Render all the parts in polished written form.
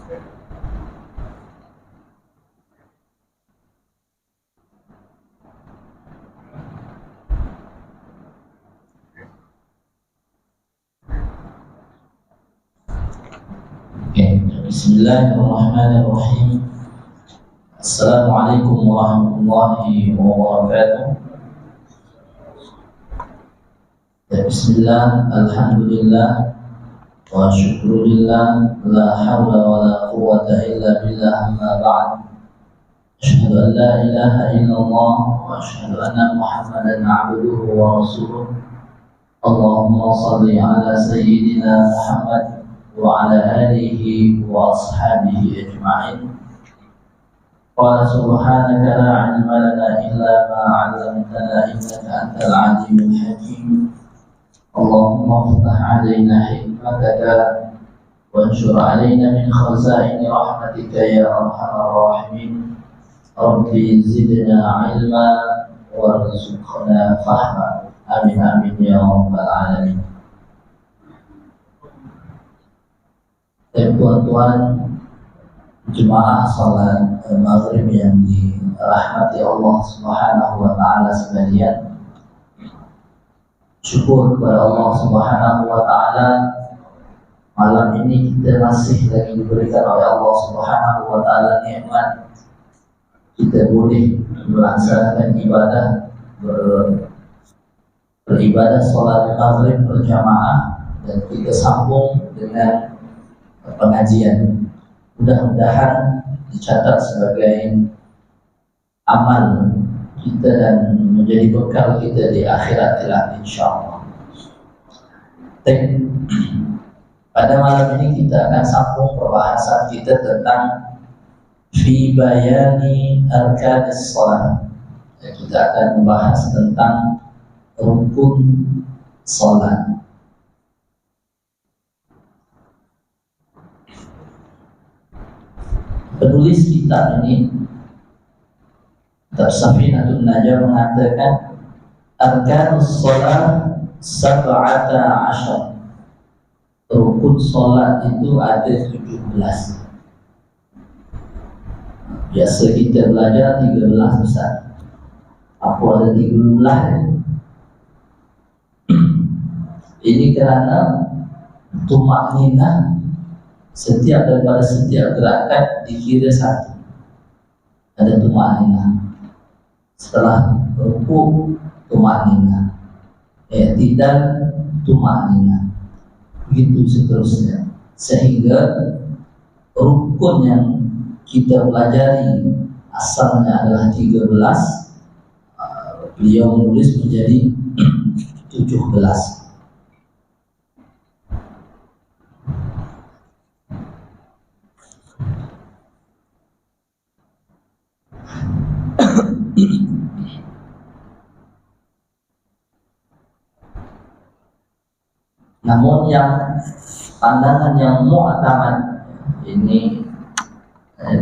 Bismillahirrahmanirrahim. Assalamualaikum warahmatullahi wabarakatuh. Bismillah, alhamdulillah, wa syukurillah, la hawla wa la quwwata illa billah, amma ba'd. Asyhadu an la ilaha illallah wa asyhadu anna Muhammadan abduhu wa rasuluh. Allahumma salli ala sayyidina Muhammad wa ala alihi wa ashabihi ajma'in. Qala subhanaka la ilma lana illa ma 'allamtana innaka antal 'alimul hakim. Allahumma iftah 'alaina hikmataka wanshur 'alaina min khazaini rahmatika ya arhamar rahimin. Rabbi zidna 'ilma warzuqna fahma. Amin amin ya rabbal alamin. Tuan-tuan jemaah salat maghrib yang dirahmati Allah Subhanahu wa taala sekalian, syukur kepada Allah Subhanahu wa taala, malam ini kita masih lagi diberikan oleh Allah Subhanahu wa taala nikmat kita boleh melaksanakan ibadah, beribadah salat maghrib berjamaah, dan kita sambung dengan pengajian. Mudah-mudahan dicatat sebagai amal kita dan menjadi bekal kita di akhirat kelak insyaallah. Pada malam ini kita akan sambung perbahasan kita tentang fi bayani arkanis shalah. Kita akan membahas tentang rukun salat. Penulis kitab ini, kitab Safinatun Najah, mengatakan arkanus shalah sab'ata asyar. Rukun salat itu ada 17. Biasa kita belajar 13 Ustaz. Apa ada 13? Ini kerana tumakninah daripada setiap gerakan dikira satu. Ada tumakninah. Setelah rukuk tumakninah, i'tidal tumakninah, begitu seterusnya, sehingga rukun yang kita pelajari asalnya adalah 13, beliau menulis menjadi 17. Namun yang pandangan yang mu'tamad ini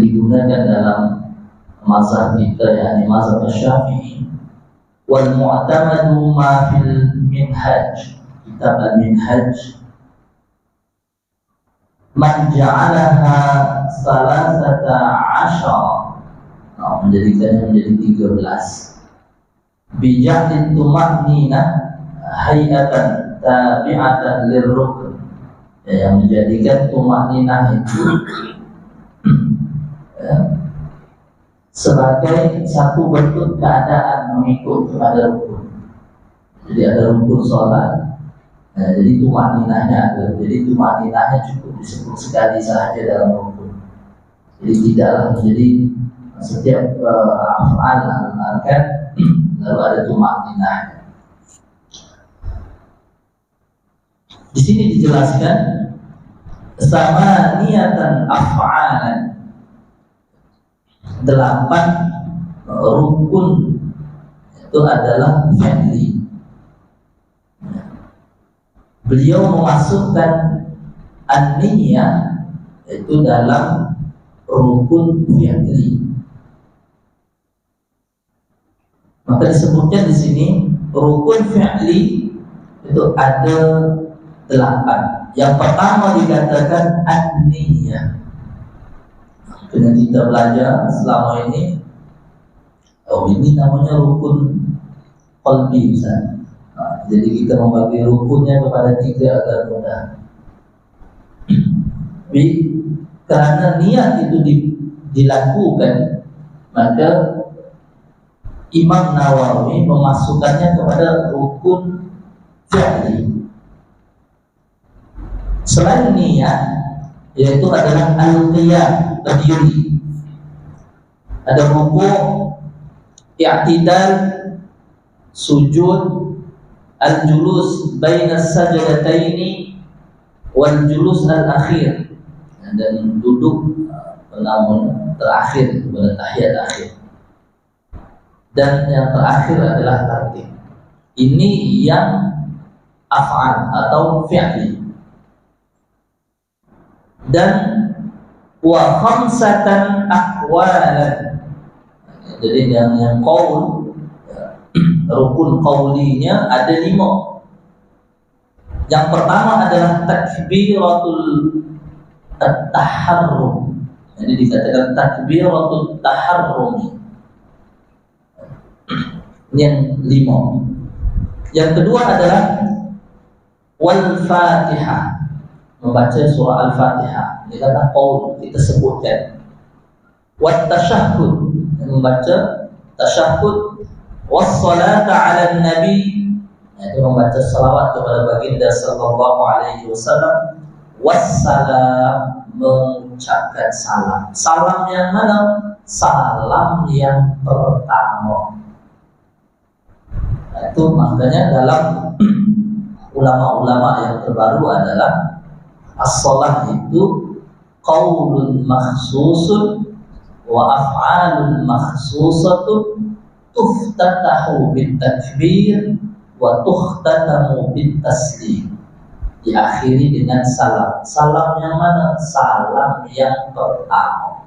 digunakan dalam mazhab kita, yakni mazhab Syafi'i. Wal mu'tamadu ma fil minhaj, kitab al-minhaj, man ja'alaha salasata asyara, menjadikannya menjadi 13. Bija'lin tumakninah hayatan tabi'atan lirrukn, yang menjadikan tumakninah itu sebagai satu bentuk keadaan mengikut kepada rukun. Jadi ada rukun salat, jadi tumakninahnya ada. Jadi tumakninahnya cukup disebut sekali sahaja dalam rukun. Jadi tidaklah menjadi setiap af'al kan lalu ada tumakninahnya. Di sini dijelaskan sama niatan af'alan, 8 rukun itu adalah fi'li. Beliau memasukkan an-niyah itu dalam rukun fi'li. Maka disebutkan di sini rukun fi'li itu ada 8. Yang pertama dikatakan an-niyah. dengan kita belajar selama ini, ini namanya rukun qalbi, Ustaz. Jadi kita membagi rukunnya kepada 3 agar mudah. Tapi karena niat itu dilakukan, maka Imam Nawawi memasukkannya kepada rukun fi'li. Selain niat, yaitu adalah al-qiyam, berdiri. Ada rukuk, i'tidal, sujud, al-julus baina sajdataini wal julus al-akhir, dan duduk namun terakhir pada tahiyat akhir. Dan yang terakhir adalah tartib. Ini yang af'al atau fi'li. Dan wa khamsatan aqwalan. Jadi yang qaul, rukun qaulinya ada 5. Yang pertama adalah takbiratul taharrum. Jadi dikatakan takbiratul taharrum. Yang 5. Yang kedua adalah wal Fatihah, membaca surah Al-Fatihah. Ini kata qaul, kita sebutkan. Wat tasyahhud, membaca tasyahhud. Was salata 'ala nabi, itu membaca salawat kepada baginda sallallahu alaihi wasallam. Wassalam, mengucapkan salam. Salam yang mana? Salam yang pertama. Itu makanya dalam ulama-ulama yang terbaru adalah as-shalah itu qaulun makhsusun wa af'alun makhsusatun tuftatahu bit takbir wa tukhtatamu bit taslim. Diakhiri dengan salam. Salam yang mana? Salam yang pertama.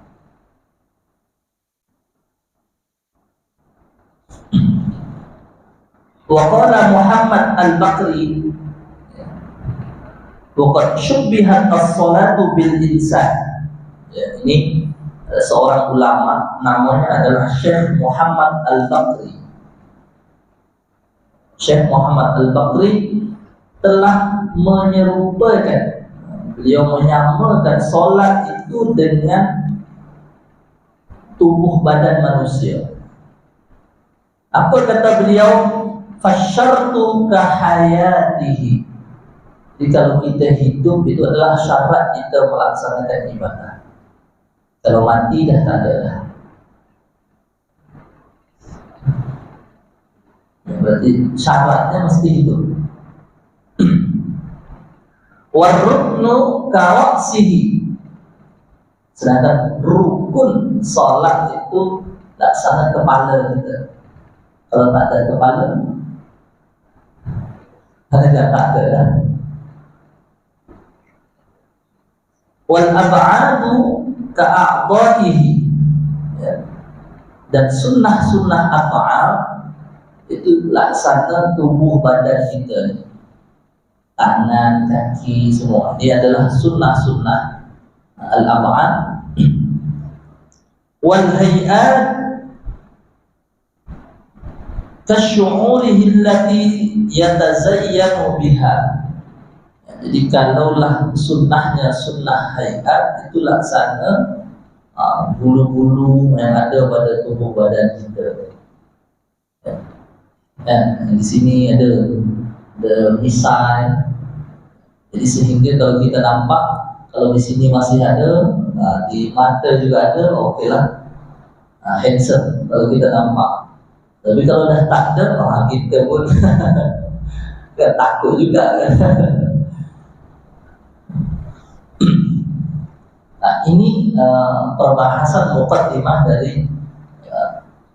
Wa qala Muhammad al-Baqri, wa qad syubbihat as-salatu bil insan. Ini seorang ulama, namanya adalah Syekh Muhammad al-Baqri. Syekh Muhammad al-Baqri telah menyerupakan, beliau menyamakan solat itu dengan tubuh badan manusia. Apa kata beliau? Fasyartu kahayatihi. Jadi kalau kita hidup itu adalah syarat kita melaksanakan ibadah. Kalau mati dah tak ada dah. Berarti syaratnya mesti hidup. Warruknu kawasihi. Sedangkan rukun salat itu laksana kepala kita. Kalau tak ada kepala, tak ada dah. Wal ab'adu ka'a'dha'ihi. Dan sunnah-sunnah af'al itu laksana tubuh badan kita, tangan, kaki, semua. Ini adalah sunnah-sunnah al-ab'ad. Wal hay'at kasyu'urihi allati yatazayyanu biha. Jadi kalaulah sunnahnya sunnah hay'at, itu laksana bulu-bulu yang ada pada tubuh badan kita. Di sini ada misai. Jadi sehingga kalau kita nampak, kalau di sini masih ada, di mata juga ada, okeylah, handsome kalau kita nampak. Tapi kalau dah tak ada, kita pun tak takut juga kan. Nah, ini perbahasan muqaddimah dari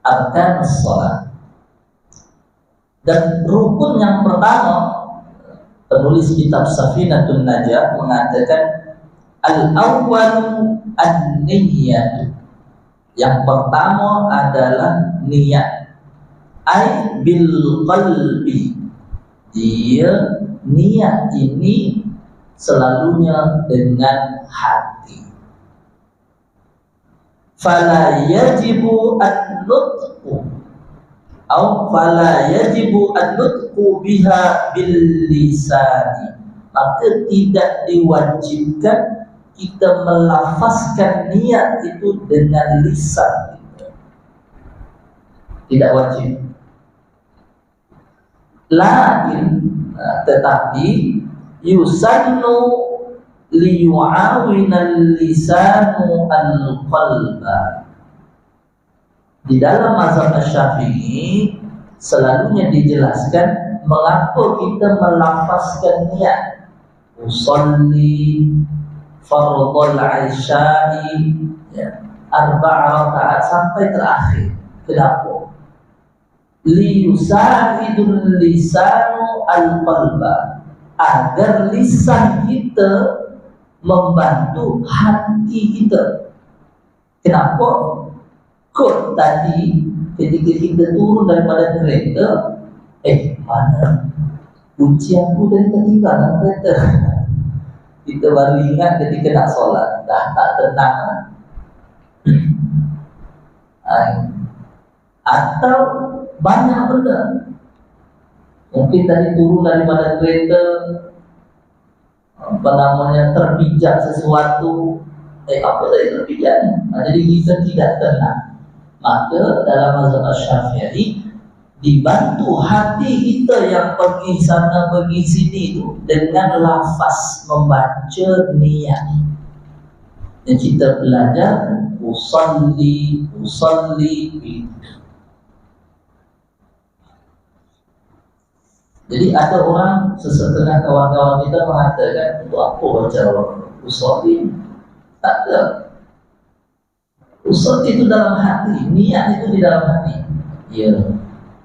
arkan shalah. Dan rukun yang pertama, penulis kitab Safinatun Najah mengatakan al-awwalu an-niyyah. Yang pertama adalah niat. Ai bil qalbi. Dia niat ini selalunya dengan hati. fala yajibu an-nutqu fala yajibu an-nutqu biha bil lisani, maka tidak diwajibkan kita melafazkan niat itu dengan lisan kita. Tidak wajib. Lakin tetapi yusannu liyu'awinal lisanu al-qalba. Di dalam mazhab Syafi'i selalunya dijelaskan mengapa kita melafazkan niat usolli fardhul isya'i arba'a rakaat sampai terakhir. Kenapa? Liyusafidul lisanu al-qalba, agar lisan kita membantu hati kita. Kenapa? Kod tadi ketika kita turun daripada kereta, mana kunci aku dari ketinggalan kereta. Kita baru ingat ketika nak solat, dah tak tenang. Atau banyak benda. Mungkin tadi turun daripada kereta, terpijak sesuatu. Apa tadi terpijak ni? Jadi kita tidak tenang. Maka dalam mazhab Syafi'i dibantu hati kita yang pergi sana pergi sini itu dengan lafaz membaca niat. Dan kita belajar usalli Jadi ada orang, sesetengah kawan-kawan kita mengatakan, untuk apa baca usolli? Tak ada. Usolli itu dalam hati, niat itu di dalam hati. Ya.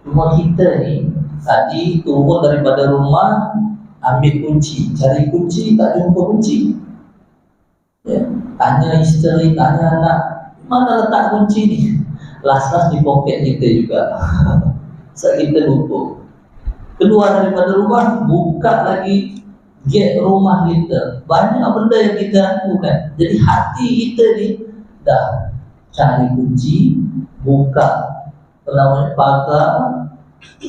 Cuma kita ni tadi turun daripada rumah, ambil kunci, cari kunci, tak jumpa kunci. Ya. Tanya isteri, tanya anak, mana letak kunci ni? Las-las di poket kita juga. Saat kita lupa. Keluar daripada rumah, buka lagi gate rumah kita. Banyak benda yang kita lakukan. Jadi hati kita ni dah cari kunci, buka pagar,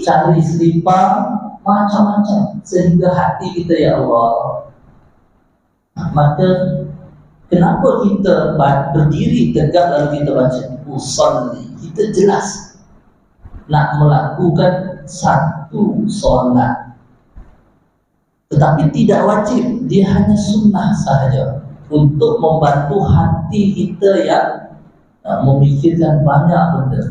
cari selipar, macam-macam, sehingga hati kita, ya Allah. Maka kenapa kita berdiri tegak lalu kita baca usolli? Kita jelas nak melakukan satu solat, tetapi tidak wajib, dia hanya sunnah sahaja untuk membantu hati kita yang memikirkan banyak benda.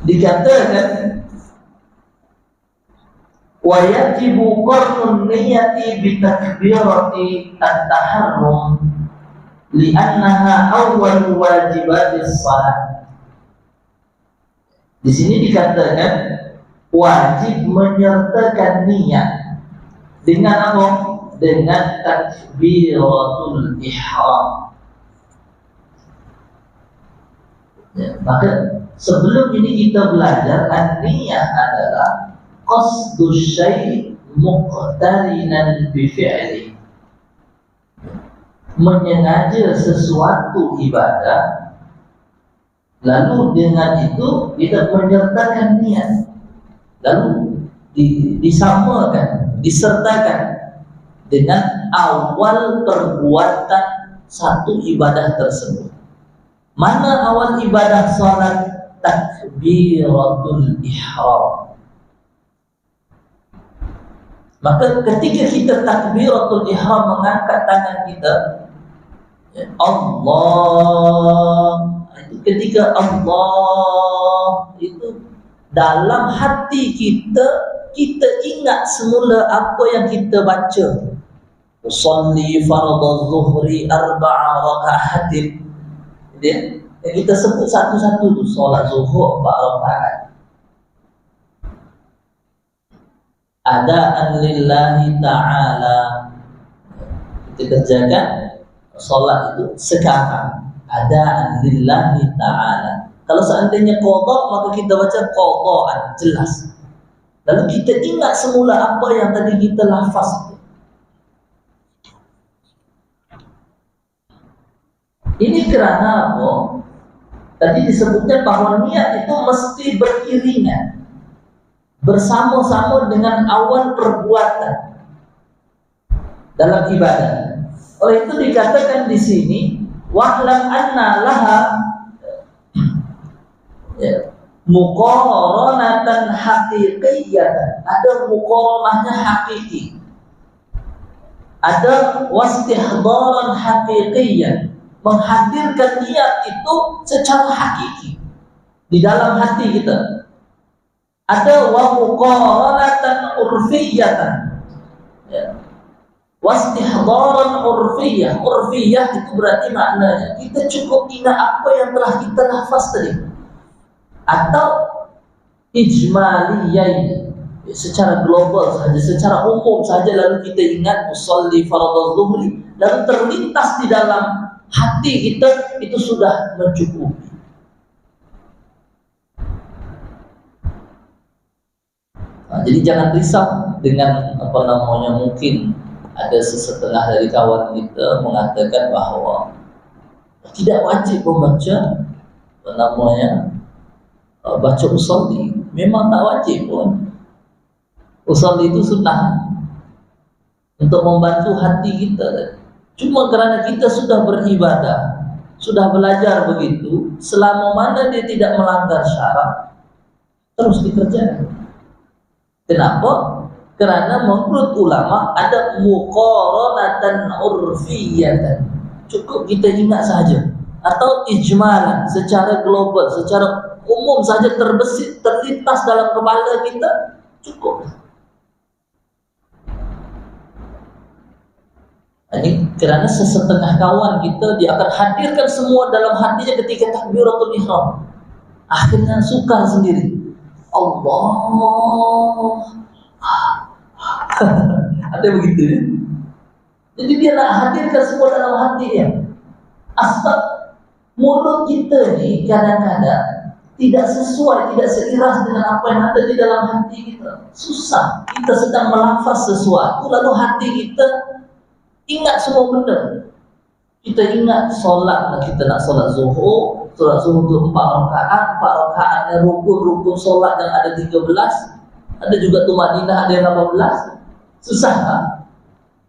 Dikatakan wa yajibu qarnun niyati bi takbirati at-taharrum li'annaha awwal wajibatis salat. Di sini dikatakan wajib menyertakan niat dengan apa? Dengan takbiratul ihram. Ya, maka sebelum ini kita belajar an-niyah adalah qasdus syai' muqtarinan bi fi'li. Menyengaja sesuatu ibadah, lalu dengan itu kita menyertakan niat, lalu disamakan, disertakan dengan awal perbuatan satu ibadah tersebut. Mana awal ibadah salat? Takbiratul ihram. Maka ketika kita takbiratul ihram, mengangkat tangan kita, Allah, ketika Allah itu dalam hati kita, kita ingat semula apa yang kita baca. Usolli fardhu zuhri arba'a raka'atin. Dia kita sebut satu-satu tu, solat zuhur 4 rakaat. Adaan lillahi ta'ala. Kita kerjakan solat itu sekarang. Adaan lillahi ta'ala. Kalau seandainya qada, maka kita baca qadaan, jelas. Lalu kita ingat semula apa yang tadi kita lafaz. Ini karena apa? Tadi disebutnya bahwa niat itu mesti beriringan, bersama-sama dengan awal perbuatan dalam ibadah. Oleh itu dikatakan di sini, wa'lam anna laha muqaranatan haqiqiyatan. Ada muqaranahnya hakiki, ada wastihdharan haqiqiyan, menghadirkan niat itu secara hakiki di dalam hati kita. Ada wa muqaranatan urfiyatan, wastihdharan urfiyah. Urfiyah itu berarti maknanya kita cukup ingat apa yang telah kita lafaz tadi, atau ijmaliyah, secara global saja, secara umum saja, lalu kita ingat usolli fardhu zuhri, lalu terlintas di dalam hati kita, itu sudah mencukupi. Nah, jadi jangan risau dengan mungkin ada sesetengah dari kawan kita mengatakan bahwa tidak wajib membaca baca usolli. Memang tak wajib pun. Usolli itu sunnah untuk membantu hati kita. Cuma kerana kita sudah beribadah, sudah belajar begitu, selama mana dia tidak melanggar syarat, terus dikerjakan. Kenapa? Karena menurut ulama ada muqaranatan urfiyatan. Cukup kita ingat saja, atau ijmalan, secara global, secara umum saja terbesit, terlintas dalam kepala kita, cukup. Ini karena sesetengah kawan kita, dia akan hadirkan semua dalam hatinya ketika takbiratul ihram. Akhirnya sukar sendiri. Allah. Ada begitu ya? Jadi dia nak hadirkan semua dalam hatinya. Asal mulut kita ni kadang-kadang tidak sesuai, tidak seiras dengan apa yang ada di dalam hati kita. Susah. Kita sedang melafaz sesuatu, lalu hati kita ingat semua benda. Kita ingat solat, kita nak solat zuhur. Solat zuhur itu 4 rakaat. 4 rakaatnya rukun-rukun solat yang ada 13. Ada juga tumaninah, ada yang 18. Susah kan?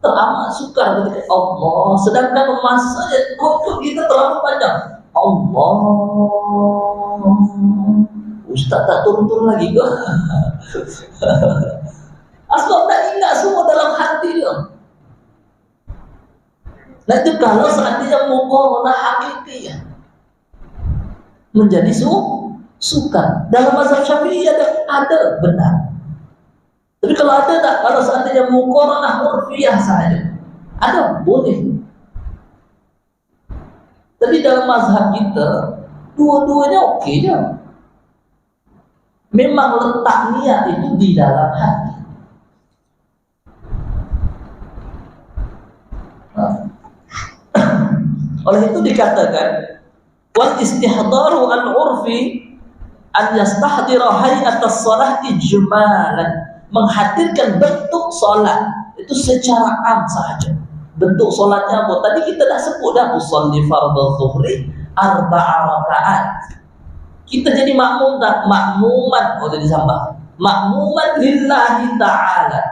Teramat sukar ketika Allah. Sedangkan masa rukun kita terlalu panjang. Allah. Ustaz tak turun-turun lagi ke? Asal tak ingat semua dalam hati dia. Nanti kalau seandainya muqaranah hakiki menjadi sukar. Dalam mazhab Syafi'i ada benar. Tapi kalau ada tak, kalau seandainya muqaranah urfiyah saja, ada, boleh. Tapi dalam mazhab kita, dua-duanya okey je. Memang letak niat itu di dalam hati. Oleh itu dikatakan wal istihdharu al-urfi an yastahdira hay'at as-salah ijmalan, menghadirkan bentuk solat itu secara am sahaja. Bentuk solatnya apa? Tadi kita dah sebut dah, usolli fardhu zuhri 4 rakaat. Kita jadi makmum tak? Makmuman, boleh disambah. Makmuman lillahi ta'ala.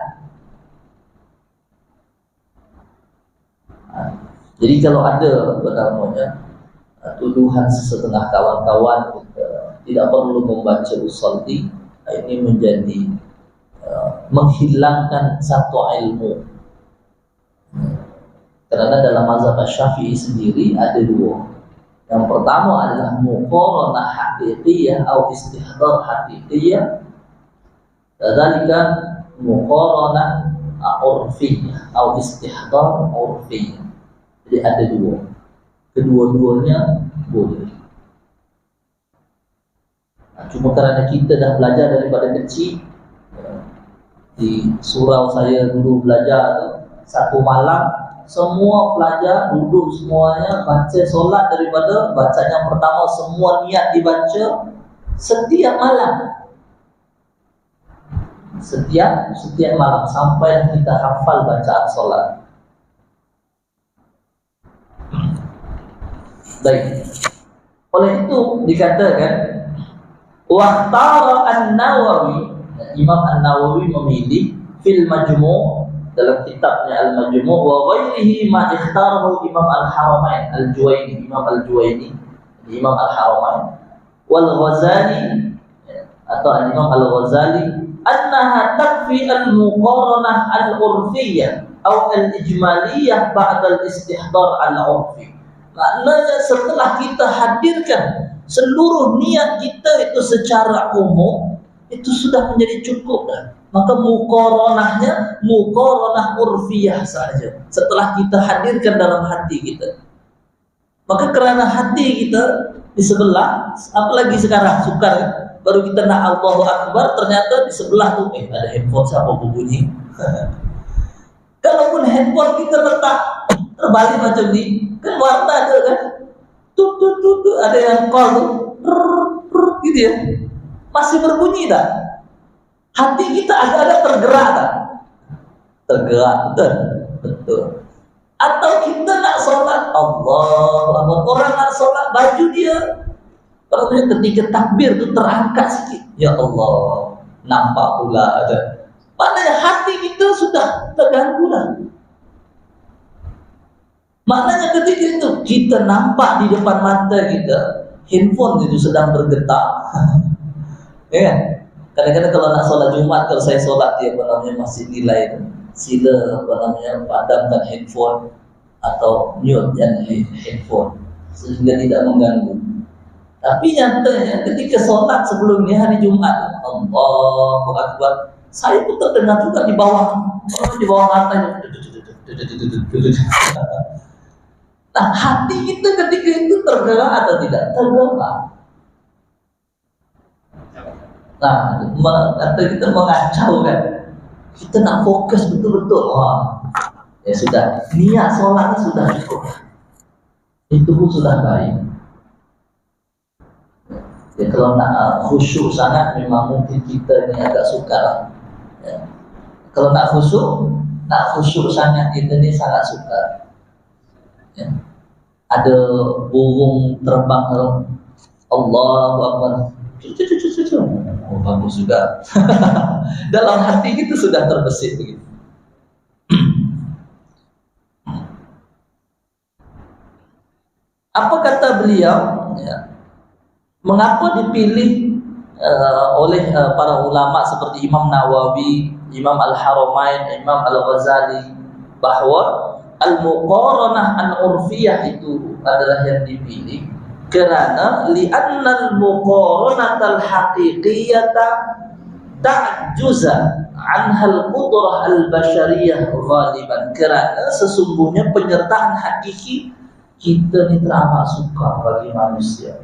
Jadi kalau ada tuduhan sesetengah kawan-kawan kita tidak perlu membaca usolli, ini menjadi menghilangkan satu ilmu. Karena dalam mazhab Syafi'i sendiri ada dua. Yang pertama adalah muqaranah haqiqiyah atau istihdhar haqiqiyah. Dzalika muqaranah urfiyah atau istihdhar urfiyah. Jadi ada dua. Kedua-duanya boleh. Cuma kerana kita dah belajar daripada kecil, di surau saya dulu belajar tu, satu malam semua pelajar duduk semuanya baca solat, daripada bacaan yang pertama semua niat dibaca setiap malam. Setiap malam sampai kita hafal bacaan solat. Baik. Oleh itu dikatakan waqtara An-Nawawi, Imam An-Nawawi memilih fil Majmu' dalam kitabnya Al-Majmu' wa ghairihi ma ikhtarahu Imam Al-Haramain Al-Juwaini, Imam Al-Juwaini, Imam Al-Haramain wal Ghazali atau Imam Al-Ghazali annaha takfi al-muqaranah al-urfiyyah atau al-ijmaliyah ba'da al-istihdar al-urfi. Maknanya setelah kita hadirkan seluruh niat kita itu secara umum, itu sudah menjadi cukup dah. Maka muqaranahnya muqaranah urfiyah saja. Setelah kita hadirkan dalam hati kita, maka kerana hati kita di sebelah, apalagi sekarang sukar, baru kita nak Allahu Akbar, ternyata di sebelah tuh ada handphone siapa berbunyi. Kalaupun handphone kita letak terbalik macam ni, kan warna ada kan, ada yang call tuh, gitu ya, masih berbunyi tak? Hati kita agak-agak tergerak tak? Tergerak, betul. Atau kita nak solat, Allah, orang nak solat, baju dia, kalau ketika takbir tu terangkat sikit, ya Allah, nampak pula ada. Maknanya hati kita sudah terganggu dah. Maknanya ketika itu kita nampak di depan mata kita handphone itu sedang bergetar. Ya kan? Kadang-kadang kalau nak solat Jumat, kalau saya solat di masjid nilai itu, sila padamkan handphone atau mute yang handphone sehingga tidak mengganggu. Tapi nyatanya ketika solat sebelum ini hari Jumat, Allahu Akbar, saya pun terdengar juga di bawah lantainya. Nah, hati kita ketika itu tergerak atau tidak? Tergerak. Nah, atau kita mengacau kan? Kita nak fokus betul-betul. Ya sudah, niat solatnya sudah cukup. Itu pun sudah baik. Ya, kalau nak khusyuk sangat, memang mungkin kita ni agak sukar. Ya. Kalau nak khusyuk sangat, kita ni sangat sukar. Ya. Ada burung terbang, Allahu Akbar. Oh, bagus juga. Dalam hati kita sudah terbesit begitu. Apa kata beliau? Ya. Mengapa dipilih oleh para ulama seperti Imam Nawawi, Imam Al-Haramain, Imam Al-Ghazali, bahwa al-muqaranah al-urfiyah itu adalah yang dipilih kerana li'anna al-muqaranah al-haqiqiyata ta'juza anha al-qudrah al-bashariyah ghaliban, kerana sesungguhnya penyertaan hakiki kita ni teramat suka bagi manusia,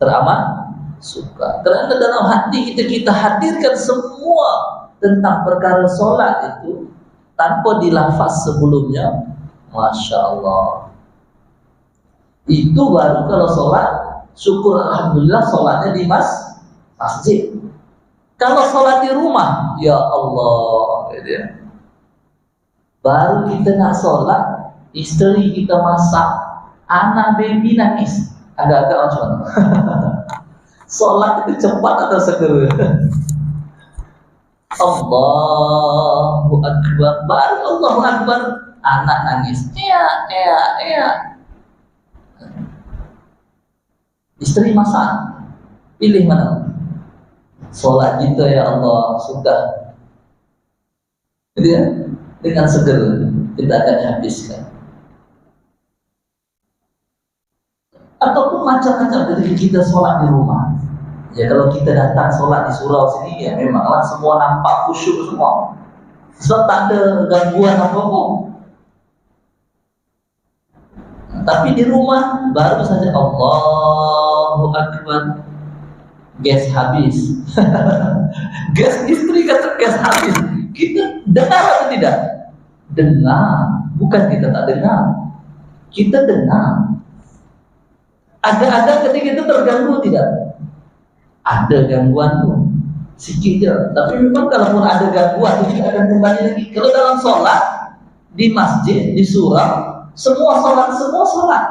teramat suka. Kerana dalam hati kita hadirkan semua tentang perkara solat itu tanpa dilafaz sebelumnya, Masya Allah. Itu baru kalau solat, syukur alhamdulillah solatnya di masjid. Kalau solat di rumah, ya Allah, gitu ya. Baru kita nak solat, isteri kita masak, anak baby nangis, agak-agak macam mana? Solat itu cepat atau segera? Allahu Akbar, baru Allahu Akbar, anak nangis, iya. Istri masak, pilih mana? Solat kita ya Allah sudah, jadi ya, dengan segera kita akan habiskan. Ataupun macam-macam ketika kita solat di rumah. Ya kalau kita datang solat di surau sini, ya memanglah semua nampak khusyuk semua, sebab tak ada gangguan apa-apa. Tapi di rumah baru saja Allahu Akbar, gas habis. Gas istri kata gas habis. Kita dengar atau tidak? Dengar. Bukan kita tak dengar, kita dengar. Ada ketika itu terganggu tidak? Ada gangguan tuh, sikit je. Tapi memang kalaupun ada gangguan itu akan kembali lagi. Kalau dalam solat di masjid, di surau, semua solat.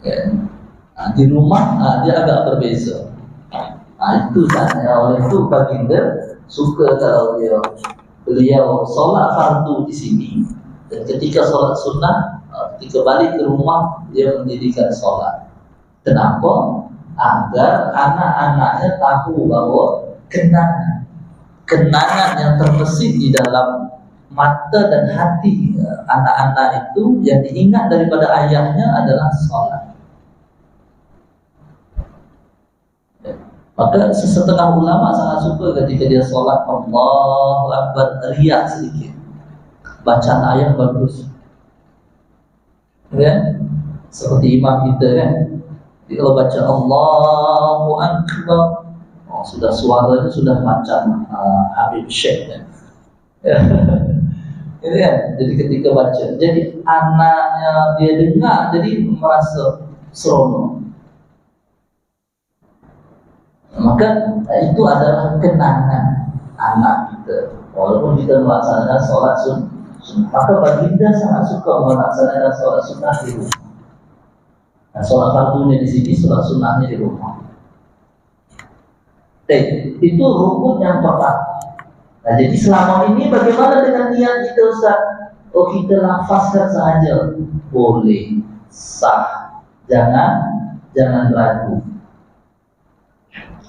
Ya. Nah, di rumah dia agak berbeza. Nah, itu kan oleh itu baginda suka kalau beliau sholat fardu di sini, dan ketika sholat sunnah, ketika balik ke rumah dia mendirikan sholat. Kenapa? Agar anak-anaknya tahu bahwa kenangan yang terbesit di dalam mata dan hati anak-anak itu yang diingat daripada ayahnya adalah sholat. Maka sesetengah ulama sangat suka ketika dia sholat Allahu Akbar riak sedikit, bacaan ayat bagus, kan? Seperti imam kita kan, jadi kalau baca Allahu Akbar, sudah suaranya sudah macam Habib Syekh kan? Gitu kan? Jadi ketika baca, jadi anaknya dia dengar, jadi merasa seronok. Maka itu adalah kenangan anak kita. Walaupun kita melaksanakan sholat sunnah, maka baginda sangat suka melaksanakan sholat sunnah di rumah. Nah, sholat fardunya di sini, sholat sunnahnya di rumah. Itu rukun yang pertama. Nah, jadi selama ini bagaimana dengan niat kita, Ustaz? Oh, kita lafazkan saja, boleh, sah, jangan ragu.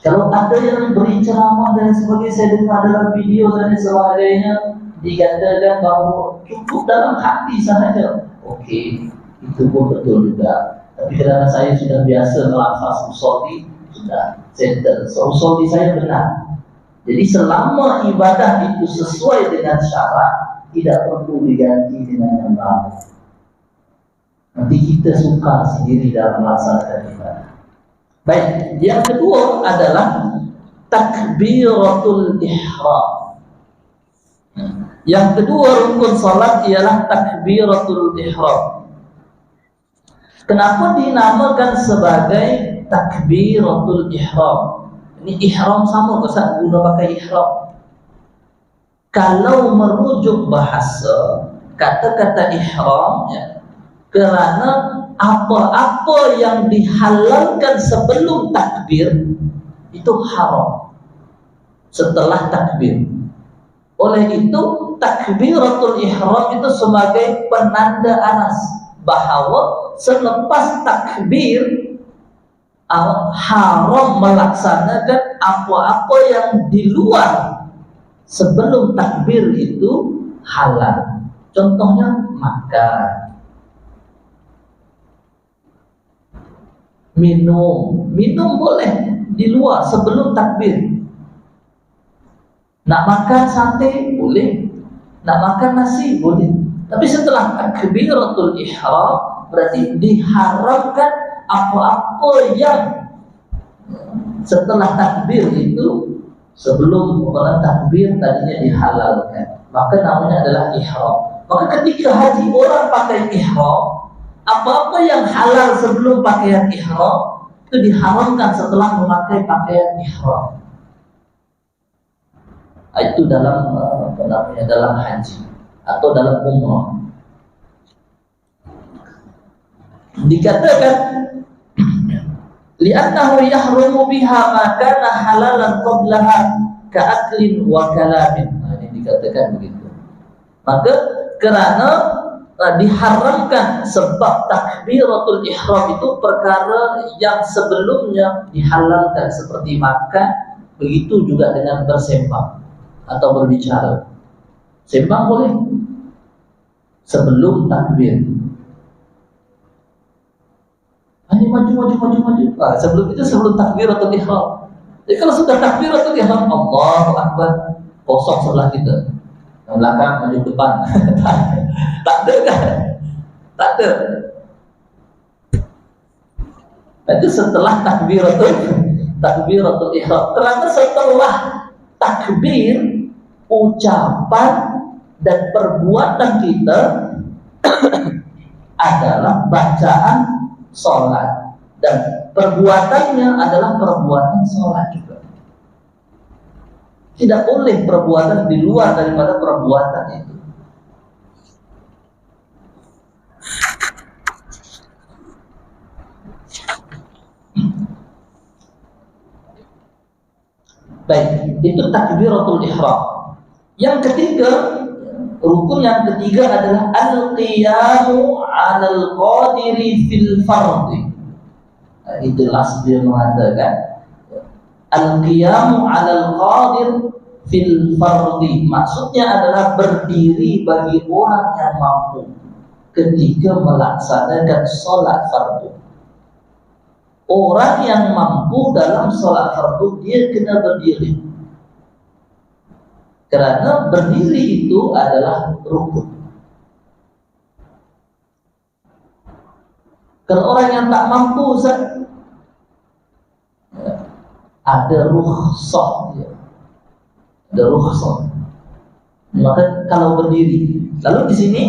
Kalau ada yang beri ceramah dan sebagainya, saya dengar dalam video dan sebagainya, dikatakan bahawa cukup dalam hati sahaja. Okey, itu pun betul juga. Tapi kerana saya sudah biasa melafaz usolli, sudah settle. So, usolli saya benar. Jadi selama ibadah itu sesuai dengan syarat, tidak perlu diganti dengan yang baru. Nanti kita suka sendiri dalam melaksanakan ibadah. Baik, yang kedua adalah takbiratul ihram. Yang kedua rukun salat ialah takbiratul ihram. Kenapa dinamakan sebagai takbiratul ihram? Ini ihram sama ke saat guna pakai ihram. Kalau merujuk bahasa, kata-kata ihram ya, kerana apa-apa yang dihalalkan sebelum takbir itu haram setelah takbir. Oleh itu takbiratul ihram itu sebagai penanda anas bahawa selepas takbir haram melaksanakan apa-apa yang di luar sebelum takbir itu halal. Contohnya makan, minum boleh di luar sebelum takbir. Nak makan sate boleh, nak makan nasi boleh. Tapi setelah takbiratul ihram berarti diharamkan apa-apa yang setelah takbir itu sebelum orang takbir tadinya dihalalkan. Maka namanya adalah ihram. Maka ketika haji orang pakai ihram, apa-apa yang halal sebelum pakaian ihram itu diharamkan setelah memakai pakaian ihram. Itu dalam dalam haji atau dalam umrah. Dikatakan li'annahu yahrumu biha ma kana halalan qablaha ka'aklin wa kalamin. Ini dikatakan begitu. Maka kerana diharamkan sebab takbiratul ihram itu perkara yang sebelumnya dihalalkan seperti makan, begitu juga dengan bersembang atau berbicara. Sembang boleh sebelum takbir. Ini maju. Sebelum itu sebelum takbiratul ihram. Jadi kalau sudah takbiratul ihram, Allahu Akbar, kosong sebelah kita. Yang belakang maju depan. Tak ada kan? Tak ada. Itu setelah takbiratul ihram. Kerana setelah takbir, ucapan dan perbuatan kita adalah bacaan sholat, dan perbuatannya adalah perbuatan sholat juga. Tidak boleh perbuatan di luar daripada perbuatan itu. Baik, itu takbiratul ihram. Yang ketiga, rukun yang ketiga adalah al-qiyamu 'alal qadiri fil fardhi. Nah, itu jelas dia mengatakan al-qiyamu 'alal qadir fil fardhi. Maksudnya adalah berdiri bagi orang yang mampu ketika melaksanakan sholat fardu. Orang yang mampu dalam sholat fardu dia kena berdiri, karena berdiri itu adalah rukun. Kalau orang yang tak mampu, Ustaz, ada rukhsah dia. Ada rukhsah. Maka kalau berdiri, lalu di sini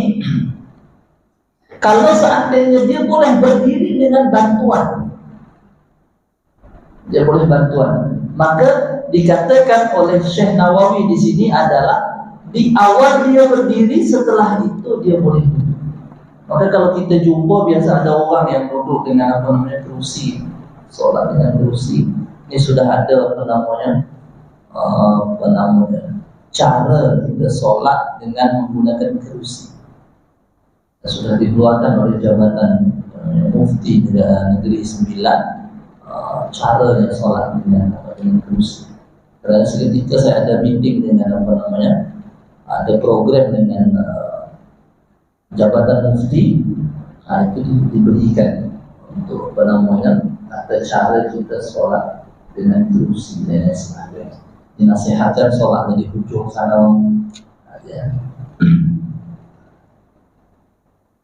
kalau seandainya dia boleh berdiri dengan bantuan, dia boleh bantuan, maka dikatakan oleh Syekh Nawawi di sini adalah di awal dia berdiri, setelah itu dia boleh duduk. Maka kalau kita jumpa biasa ada orang yang duduk dengan apa namanya kerusi, solat dengan kerusi, ini sudah ada apa namanya cara kita solat dengan menggunakan kerusi. Sudah dikeluarkan oleh Jabatan Mufti Negeri Sembilan caranya solat dengan kerusi. Karena seketika saya ada meeting dengan apa namanya, ada program dengan Jabatan Mufti, itu diberikan untuk apa namanya, ada cara kita solat dengan kerusi dan lain sebagainya. Dinasihatkan solatnya di hujung sana aja.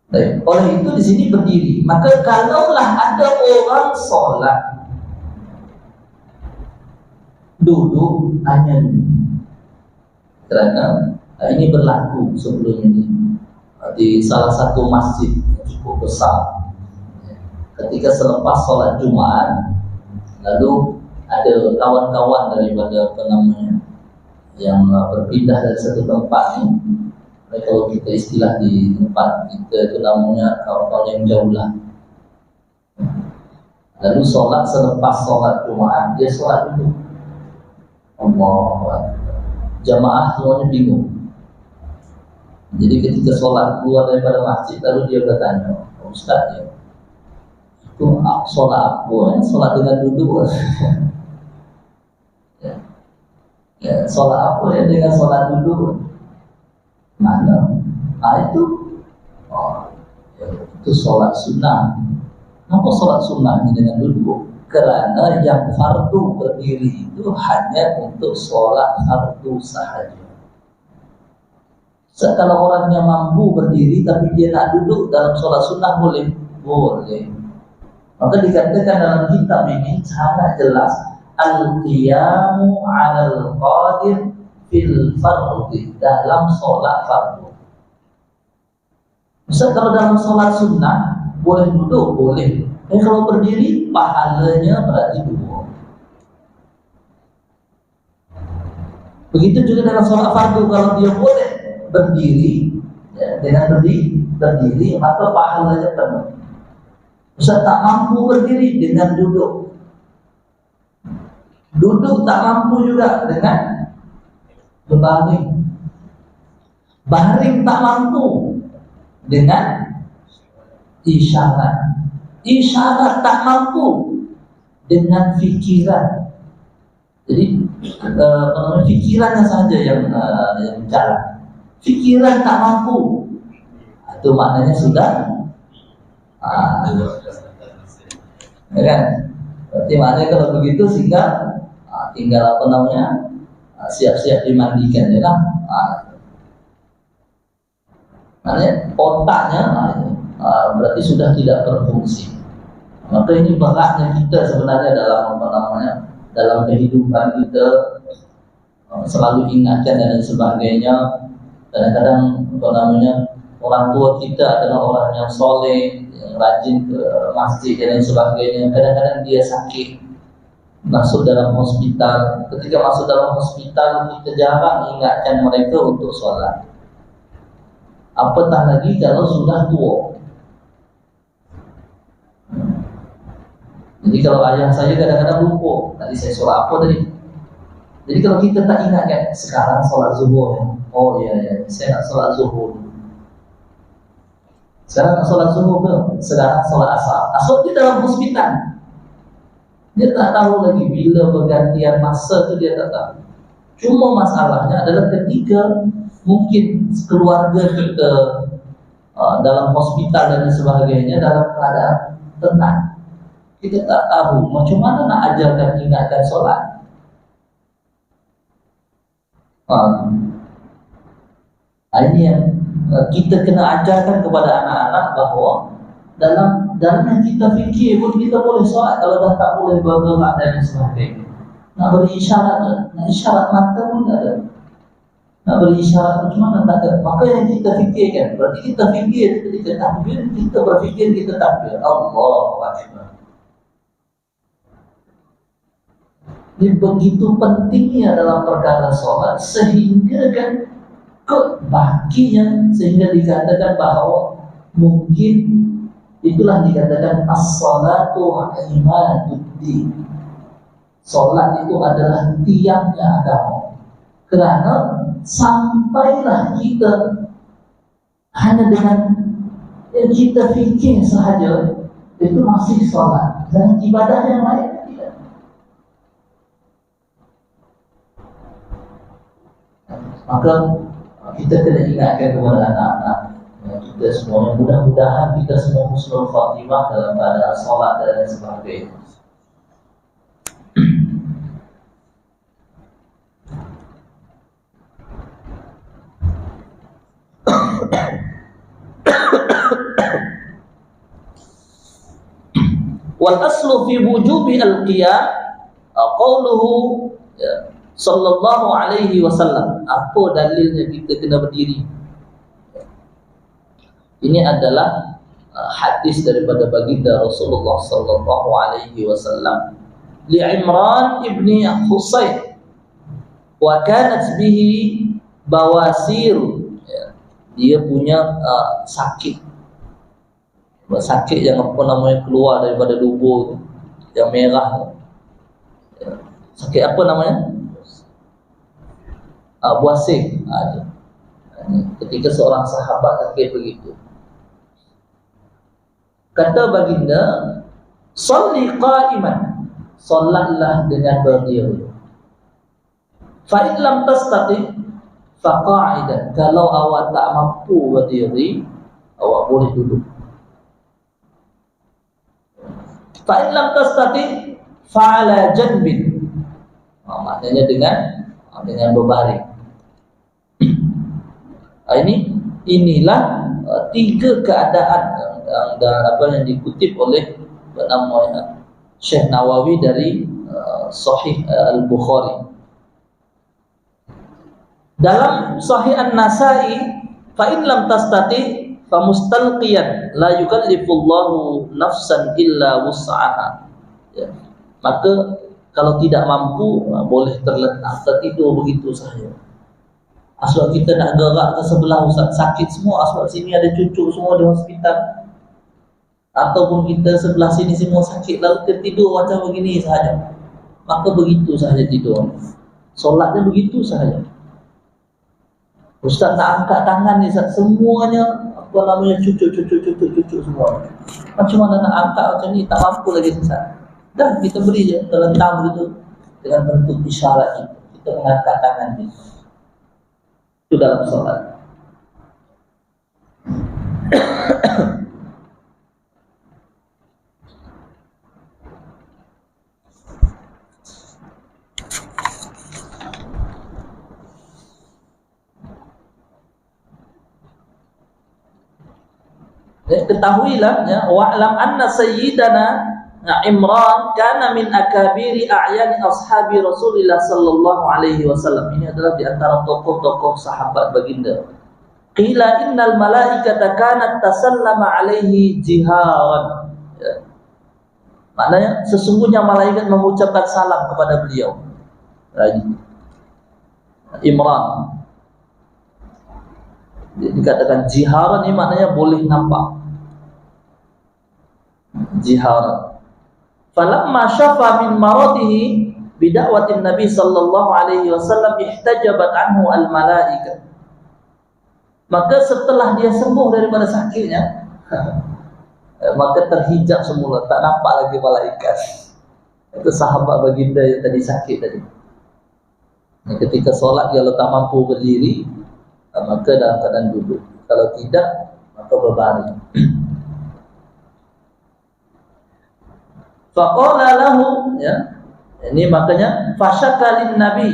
Baik, oleh itu di sini berdiri. Maka kalaulah ada orang sholat duduk, hanya duduk. Karena ini berlaku sebelum ini di salah satu masjid yang cukup besar. Ketika selepas sholat Jumat, lalu ada kawan-kawan daripada apa namanya yang berpindah dari satu tempat ini. Kalau kita istilah di tempat kita itu namanya kawan-kawan yang jauh lah. Lalu sholat selepas sholat Jumat, dia sholat dulu. Allah, jamaah semuanya bingung. Jadi ketika sholat keluar daripada masjid, lalu dia bertanya, Ustaz ya, itu sholat apa ya? Sholat dengan duduk. Ya, sholat apa ya dengan sholat duduk? Mana? Itu itu sholat sunnah. Kenapa sholat sunnahnya dengan duduk? Karena yang fardu berdiri itu hanya untuk sholat fardu sahaja. Kalau orangnya mampu berdiri tapi dia nak duduk dalam sholat sunnah boleh? Boleh. Maka dikatakan dalam kitab ini sangat jelas al-qiyamu 'alal qadir fil fardhi, dalam sholat fardu. Misal kalau dalam sholat sunnah boleh duduk, boleh. Dan kalau berdiri pahalanya berarti 2. Begitu juga dalam sholat fardu, kalau dia boleh berdiri ya, dengan berdiri maka pahalanya penuh. Misal tak mampu berdiri dengan duduk, duduk tak mampu juga dengan berbaring, baring tak mampu dengan isyarat, isyarat tak mampu dengan fikiran. Jadi fikirannya saja yang jalan, fikiran tak mampu, itu maknanya sudah ya kan? Berarti maknanya kalau begitu sehingga tinggal apa namanya, siap-siap dimandikan ya kan? Maknanya otaknya berarti sudah tidak berfungsi. Maka ini beratnya kita sebenarnya dalam apa namanya, dalam kehidupan kita, selalu ingatkan dan lain sebagainya. Kadang-kadang apa namanya, orang tua kita adalah orang yang soleh, yang rajin ke masjid dan lain sebagainya. Kadang-kadang dia sakit, masuk dalam hospital. Ketika masuk dalam hospital, kita jarang ingatkan mereka untuk sholat. Apatah lagi kalau sudah tua. Jadi kalau ayah saya kadang-kadang lupa, tadi saya sholat apa tadi? Jadi kalau kita tak ingat kan, sekarang solat zuhur ya. Oh iya, saya nak solat zuhur. Sekarang nak solat zuhur ke? Sekarang solat asar. Asar dia dalam hospital. Dia tak tahu lagi bila pergantian masa tu, dia tak tahu. Cuma masalahnya adalah ketika mungkin keluarga kita dalam hospital dan sebagainya dalam keadaan tenang, kita tak tahu macam mana nak ajarkan ingatkan solat. Ini yang kita kena ajarkan kepada anak-anak, bahawa dalam yang kita fikir pun kita boleh solat. Kalau dah tak boleh bergerak dan sebagainya, nak beri isyarat, nak isyarat mata pun tak ada, nak beri isyarat macam mana tak ada. Maka yang kita fikirkan, berarti kita fikir ketika takbir, kita berfikir kita takbir Allahu Akbar. Ini begitu pentingnya dalam perkara solat, sehingga kan baginya, sehingga dikatakan bahawa mungkin itulah dikatakan as-salatu imaduddin. Solat itu adalah tiangnya agama. Kerana sampailah kita hanya dengan yang kita fikir sahaja, itu masih solat, dan ibadah yang lain tidak. Maka kita kena ingatkan kepada anak-anak kita semua, mudah-mudahan kita semua husnul khatimah dalam keadaan solat dan sebagainya. Wal aslu fi wujubi al-qiyam qauluhu sallallahu alaihi wasallam. Apa dalilnya kita kena berdiri? Ini adalah hadis daripada baginda Rasulullah sallallahu alaihi wasallam li Imran ibni Husayn, wa kanat bihi bawasir. Dia punya sakit yang apa namanya keluar daripada dubur yang merah. Sakit apa namanya? Buasir. Ketika seorang sahabat sakit begitu, kata baginda, "Shalli qa'iman." Salatlah dengan berdiri. Fa in lam tastati fa qa'idan. Kalau awak tak mampu berdiri, awak boleh duduk. Fa in lam tastati fa 'ala janbin. Maknanya dengan berbaring. Inilah tiga keadaan dan apa yang dikutip oleh namanya Syekh Nawawi dari Sahih Al-Bukhari. Dalam Sahih An-Nasa'i, fa in lam tastati fa mustalqiyan la yukallifullahu nafsan illa wus'aha. Ya. Maka kalau tidak mampu, boleh terletak, tertidur begitu saja. Asal kita nak gerak ke sebelah, Ustaz, sakit semua, asal sini ada cucu semua di hospital, ataupun kita sebelah sini semua sakit, lalu tertidur macam begini sahaja, maka begitu sahaja tidur. Solatnya begitu sahaja. Ustaz nak angkat tangan ni, Ustaz, semuanya apa namanya cucu semua. Macam mana nak angkat macam ni, tak mampu lagi, Ustaz. Dah kita beri je, terlentang begitu dengan bentuk isyarat kita mengangkat tangan ni. Itu dalam solat. Ketahuilah ya, wa'lam anna sayyidana Imran kana min akabiri a'yani ashabi Rasulillah sallallahu alaihi wasallam. Ini adalah di antara tokoh-tokoh sahabat baginda. Qila innal malaikata kanat tasallama alaihi jiharan. Ya. Maknanya sesungguhnya malaikat mengucapkan salam kepada beliau. Imran. Dikatakan jiharan ini maknanya boleh nampak. Jiharan. Falamma syafa min maradihi, bida'watin Nabi sallallahu alaihi wasallam ihtajabat anhu al-malaikah. Maka setelah dia sembuh daripada sakitnya, maka terhijab semula, tak nampak lagi malaikat. Itu sahabat baginda yang tadi sakit tadi. Ketika solat kalau tak mampu berdiri, maka dalam keadaan duduk. Kalau tidak, maka berbaring. Faqala lahu, ya. Ini makanya fasyakalin nabi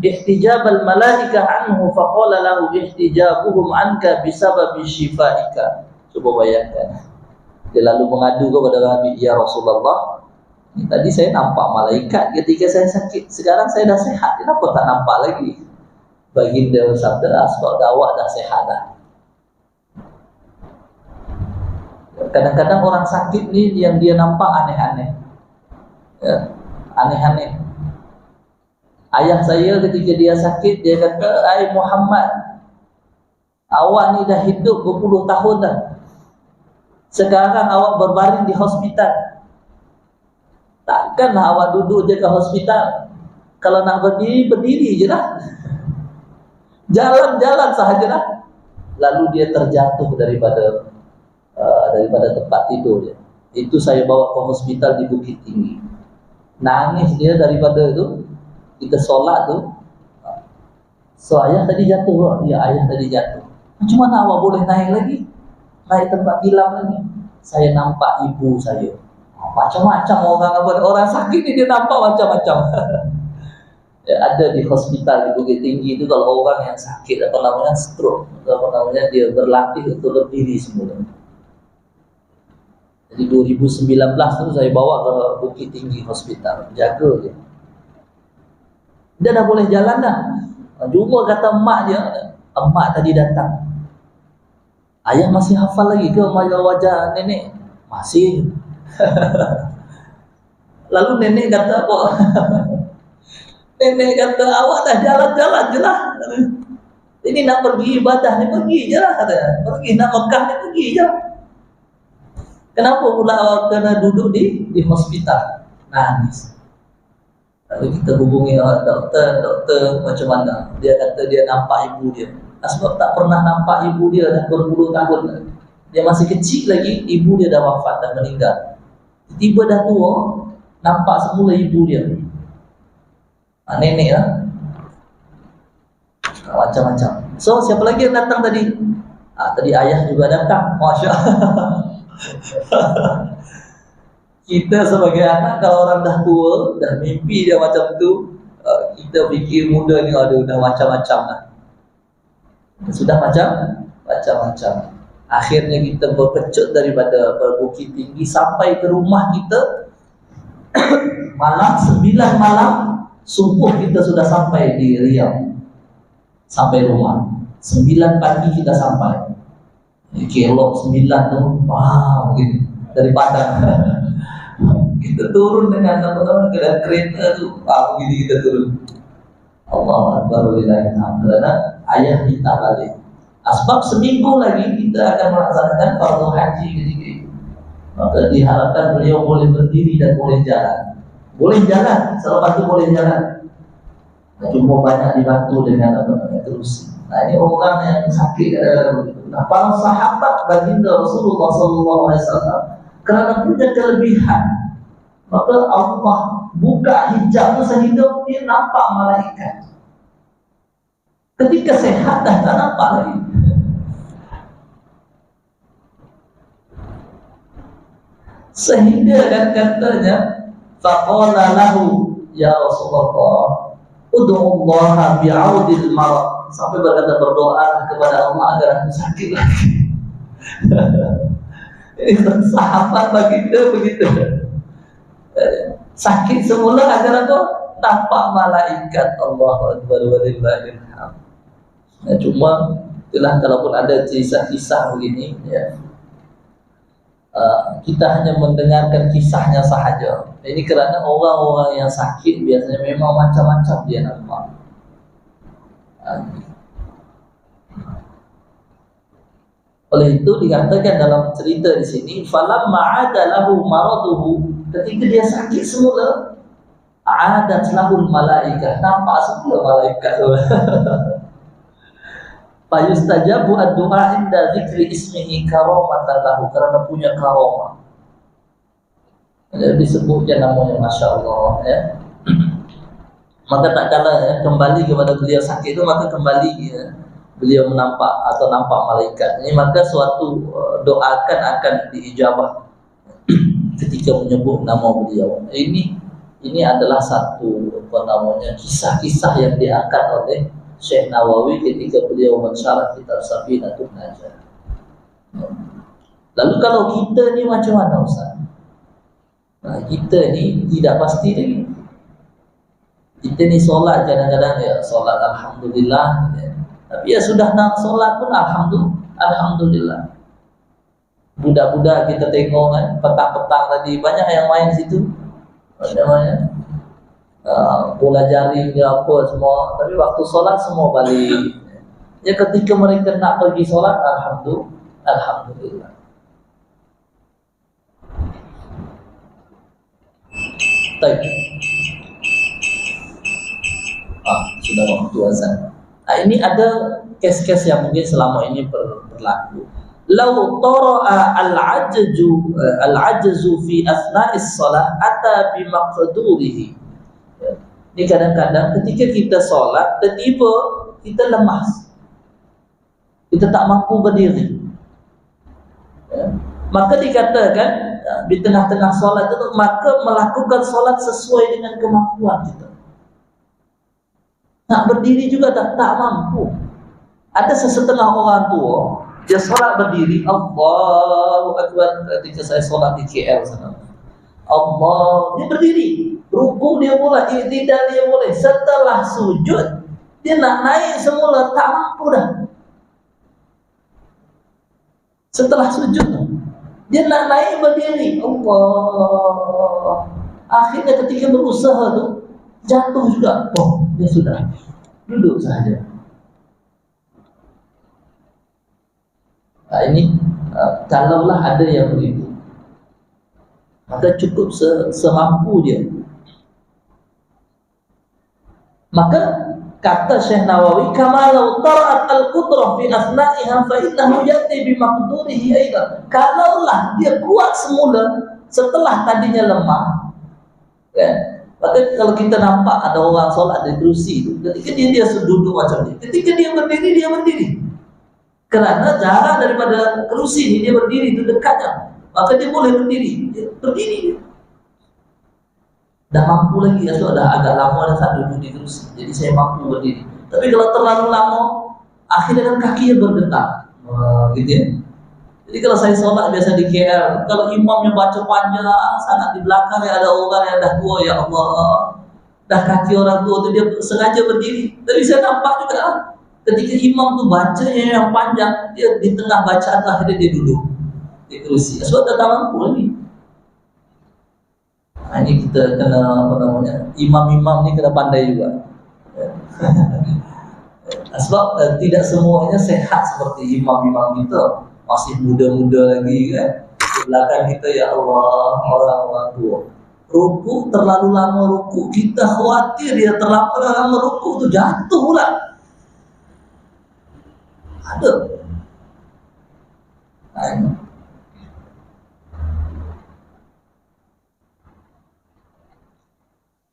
ihtijabal malaikah anhu faqala lahu ihtijabuhum anka bisababi syifaika. Coba bayangkan. Dia lalu mengadu kepada Nabi, ya Rasulullah, ini tadi saya nampak malaikat ketika saya sakit, sekarang saya dah sehat, kenapa tak nampak lagi? Baginda bersabda, sebab awak dah sehat dah. Kadang-kadang orang sakit ni yang dia nampak aneh-aneh, ya, aneh-aneh. Ayah saya ketika dia sakit, dia kata, "Ai Muhammad, awak ni dah hidup berpuluh tahun dah. Sekarang awak berbaring di hospital. Takkanlah awak duduk je ke hospital. Kalau nak berdiri, berdiri je lah. Jalan-jalan sahajalah." Lalu dia terjatuh daripada tempat tidur dia. Itu saya bawa ke hospital di Bukit Tinggi. Nangis dia daripada itu. Kita solat tu. So ayah tadi jatuh. Ya, ayah tadi jatuh. Macam mana awak boleh naik lagi? Naik tempat tilam lagi. Saya nampak ibu saya. Macam-macam orang sakit ni dia nampak macam-macam. Ya, ada di hospital di Bukit Tinggi itu kalau orang yang sakit stroke, dia berlatih untuk berdiri semula. Jadi 2019 tu saya bawa ke Bukit Tinggi Hospital, jaga dia. Dia dah boleh jalan dah. Cuma kata emak dia, emak tadi datang. Ayah masih hafal lagi ke wajah nenek? Masih. Lalu nenek kata apa? Nenek kata, awak dah jalan-jalan je lah. Ini nak pergi ibadah ni, pergi je lah. Pergi nak Mekah ni, pergi je. Kenapa pula awak kena duduk di hospital? Nangis. Lalu kita hubungi doktor macam mana? Dia kata dia nampak ibu dia. Sebab tak pernah nampak ibu dia dah berpuluh tahun. Dia masih kecil lagi, ibu dia dah wafat, dah meninggal. Tiba dah tua, nampak semula ibu dia. Nenek lah. Macam-macam. So siapa lagi yang datang tadi? Tadi ayah juga datang. Masya Allah. Kita sebagai anak, kalau orang dah tua, dah mimpi dia macam tu, kita fikir muda ni ada dah macam-macam lah. Sudah macam-macam. Akhirnya kita berpecut daripada Bukit Tinggi sampai ke rumah kita. Malam 9 malam, subuh kita sudah sampai di Riau. Sampai rumah 9 pagi kita sampai. Kelok 9 tu, wow, gitu. Dari Padang. Kita turun dengan kereta tu, wow, gini kita turun. Allah Akbar, karena ayah minta balik. Sebab seminggu lagi kita akan melaksanakan fardu haji ketika itu. Maka diharapkan beliau boleh berdiri dan boleh jalan. Boleh jalan, selepas itu boleh jalan. Cuma banyak dibantu dengan kerusi. Nah, ini orang yang sakit begitu. Nah, para sahabat baginda Rasulullah SAW kerana punya kelebihan, maka Allah buka hijab sehingga dia nampak malaikat. Ketika sehat dah tak nampak lagi. Sehingga kan katanya, faqala lahu ya Rasulullah, ud'ullaha bi'audil marad. Sampai berdoa kepada Allah agar aku sakit lagi. Ini sahabat baginda begitu. Sakit semula agar aku nampak malaikat. Allahu Akbar wa lillahil hamd. Cuma itulah, kalaupun ada kisah-kisah begini, ya, kita hanya mendengarkan kisahnya sahaja. Ini kerana orang-orang yang sakit biasanya memang macam-macam dia nampak. Oleh itu dikatakan dalam cerita di sini, falamma 'ada lahu maraduhu, ketika dia sakit semula, adat lahul malaikah, nampak semua malaikat tu. Fayustajabu ad-du'a inda dzikri ismihi karamatan lahu, karena punya karamah. Jadi disebutnya namanya, Masya Allah ya. Maka tak kala ya, kembali kepada beliau sakit itu, maka kembali ya, beliau menampak atau nampak malaikat. Ini maka suatu doakan akan diijabah ketika menyebut nama beliau. Ini adalah satu kisah-kisah yang diangkat oleh Syekh Nawawi ketika beliau mensyarah kitab Safinatun Najah. Lalu kalau kita ni macam mana Ustaz? Nah, kita ni tidak pasti lagi. Kita ni solat kadang-kadang ya solat alhamdulillah ya. Tapi ya sudah nak solat pun alhamdulillah. Budak-budak kita tengok kan, petang-petang tadi banyak yang main situ. Namanya bola jaring ke apa semua, tapi waktu solat semua balik. Ya ketika mereka nak pergi solat, alhamdulillah. Baik. Sudah waktu azan. Ini ada kes-kes yang mungkin selama ini berlaku. Lau tara'a al-'ajzu fi asna'is shalah ata bi maqdurihi. Ini kadang-kadang ketika kita solat, tiba-tiba kita lemas. Kita tak mampu berdiri. Maka dikatakan di tengah-tengah solat itu, maka melakukan solat sesuai dengan kemampuan kita. Nak berdiri juga tak mampu. Ada sesetengah orang tua, dia solat berdiri, Allahu Akbar. Ketika saya solat di KL sana, Allah, dia berdiri, ruku dia boleh, iktidal dia boleh. Setelah sujud, dia nak naik semula, tak mampu dah. Setelah sujud, dia nak naik berdiri, Allah. Akhirnya ketika berusaha tu, jatuh juga. Dia sudah duduk saja. Ini kalaulah ada yang begitu, maka cukup semampu dia. Maka kata Syekh Nawawi, kama law tara'at al-qudrah fi asna'iha fa innahu yati bi maqdurihi aidan. Kalaulah dia kuat semula setelah tadinya lemah, kan? Maka kalau kita nampak ada orang solat di kerusi itu, ketika dia duduk macam ni, ketika dia berdiri. Kerana jarak daripada kerusi ini dia berdiri itu dekatnya, maka dia boleh berdiri. Dia berdiri. Dah mampu lagi, ya sudah agak lama dah tak duduk di kerusi, jadi saya mampu berdiri. Tapi kalau terlalu lama, akhirnya kan kakinya bergetar, gitu ya. Jadi kalau saya solat biasa di KL, kalau imamnya baca panjang sangat, di belakang ada orang yang dah tua, ya Allah, dah kaki orang tua tu dia sengaja berdiri. Tapi saya nampak juga ketika imam tu bacanya yang panjang, dia di tengah bacaan akhirnya dia duduk di kerusi. Sebab tak mampu lagi. Ini kita kena imam-imam ni kena pandai juga. Sebab tidak semuanya sehat seperti imam-imam kita. Masih muda-muda lagi kan. Di belakang kita, ya Allah, orang-orang tua. Ruku terlalu lama ruku, kita khawatir dia terlalu lama ruku tu jatuh pula. Ada.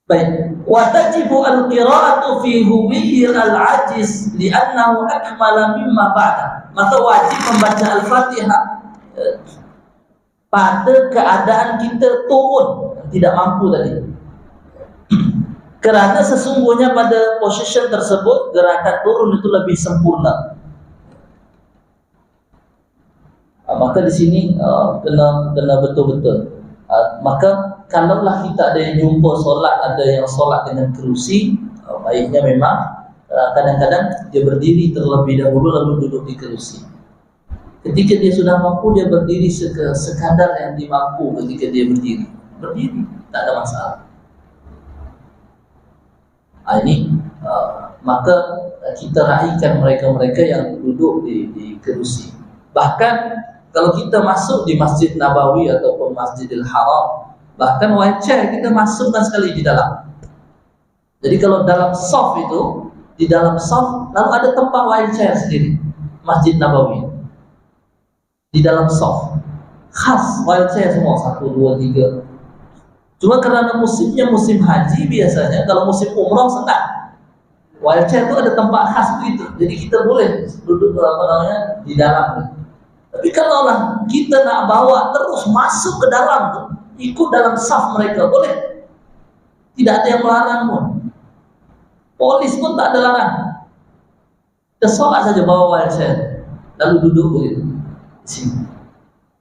Baik, wa tajibu al-qira'atu fi huwiyil al-ajiz li'annahu akmala mimma ba'da. Maka wajib membaca Al-Fatihah pada keadaan kita turun, tidak mampu tadi. Kerana sesungguhnya pada position tersebut gerakan turun itu lebih sempurna. Maka di sini kena betul-betul. Maka kalaulah kita ada yang jumpa solat, ada yang solat dengan kerusi, baiknya memang kadang-kadang dia berdiri terlebih dahulu lalu duduk di kerusi. Ketika dia sudah mampu, dia berdiri sekadar yang dimampu. Ketika dia berdiri, tak ada masalah. Maka kita raikan mereka-mereka yang duduk di kerusi. Bahkan kalau kita masuk di Masjid Nabawi ataupun Masjidil Haram, bahkan wheelchair kita masukkan sekali di dalam. Jadi kalau dalam shaf itu, di dalam shaf lalu ada tempat wheelchair sendiri, Masjid Nabawi. Di dalam shaf khas wheelchair semua, 1, 2, 3. Cuma karena musimnya musim haji, biasanya kalau musim umrah senang. Wheelchair itu ada tempat khas begitu. Jadi kita boleh duduk di dalam. Tapi kalau lah kita nak bawa terus masuk ke dalam tuh, ikut dalam shaf mereka, boleh. Tidak ada yang melarang pun. Polis pun tak ada larang. Kita sholat saja bawa wheelchair, lalu duduk begitu di sini.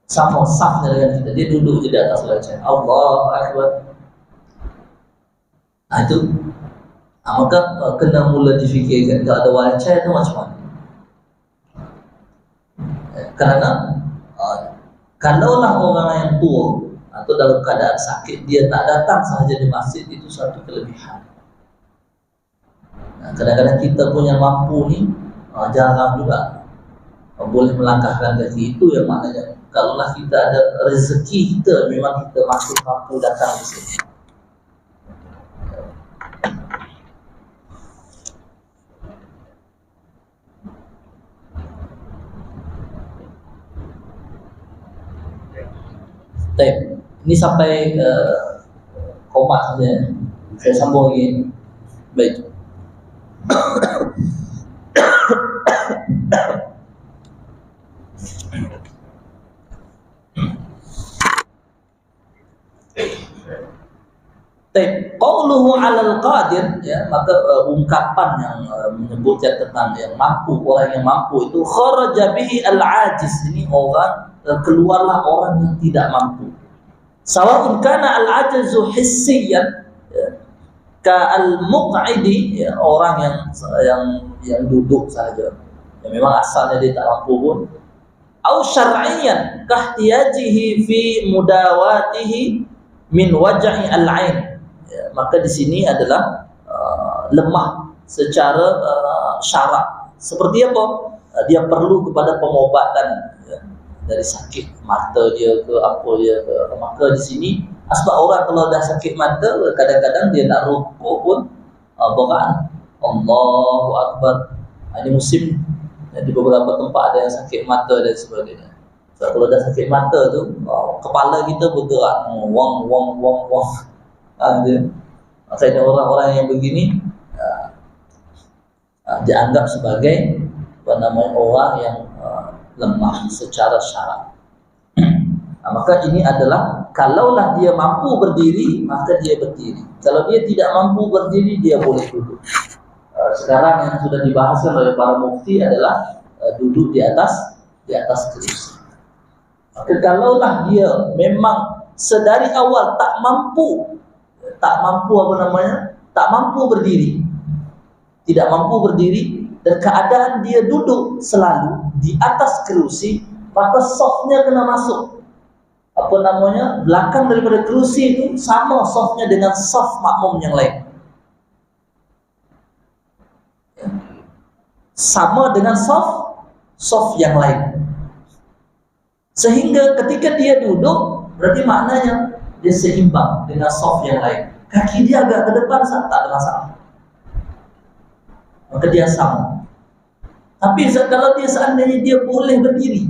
Sama safnya dengan kita, dia duduk di atas wheelchair. Allahu Akbar. Nah itu, maka kena mula difikirkan kalau ada wheelchair itu macam mana. Karena kalaulah orang yang tua atau dalam keadaan sakit, dia tak datang sahaja di masjid, itu satu kelebihan. Nah, kadang-kadang kita punya mampu ni jarang juga boleh melangkahkan kaki. Itu yang maknanya kalaulah kita ada rezeki, kita memang kita masih mampu datang di sini. Baik, ini sampai komat saja. Saya sambung lagi. Baik. Qauluhu 'alal qadir, ya, maka ungkapan yang menyebutkan tentang yang mampu, orang yang mampu itu kharaja bihi al-ajiz, ini orang keluarlah orang yang tidak mampu. Sawa'un kana al-'ajzu hissiyan, ya, ka al-muq'idi, ya, orang yang duduk saja, ya, memang asalnya dia tak mampu pun, au syar'iyyan kahtiyajihi fi mudawatihi min waj'i al-'ain. Ya, maka di sini adalah lemah secara syarak. Seperti apa? Dia perlu kepada pengobatan, ya, dari sakit mata dia ke apa dia ke. Maka di sini sebab orang kalau dah sakit mata, kadang-kadang dia nak rukuk pun berat. Allahu Akbar. Ini musim di beberapa tempat ada yang sakit mata dan sebagainya. Sebab kalau dah sakit mata tu, kepala kita bergerak, wang. Makanya orang-orang yang begini dianggap sebagai orang yang lemah secara syarak. Maka ini adalah kalaulah dia mampu berdiri, maka dia berdiri. Kalau dia tidak mampu berdiri, dia boleh duduk. Sekarang yang sudah dibahaskan oleh para mufti adalah duduk di atas kursi. Maka kalaulah dia memang sedari awal tak mampu berdiri, tidak mampu berdiri, dan keadaan dia duduk selalu di atas kerusi, maka softnya kena masuk. Belakang daripada kerusi itu sama softnya dengan soft makmum yang lain. Sama dengan soft yang lain. Sehingga ketika dia duduk, berarti maknanya dia seimbang dengan soft yang lain. Kaki dia agak ke depan, tak ada masalah, maka dia sama. Tapi kalau dia seandainya dia boleh berdiri,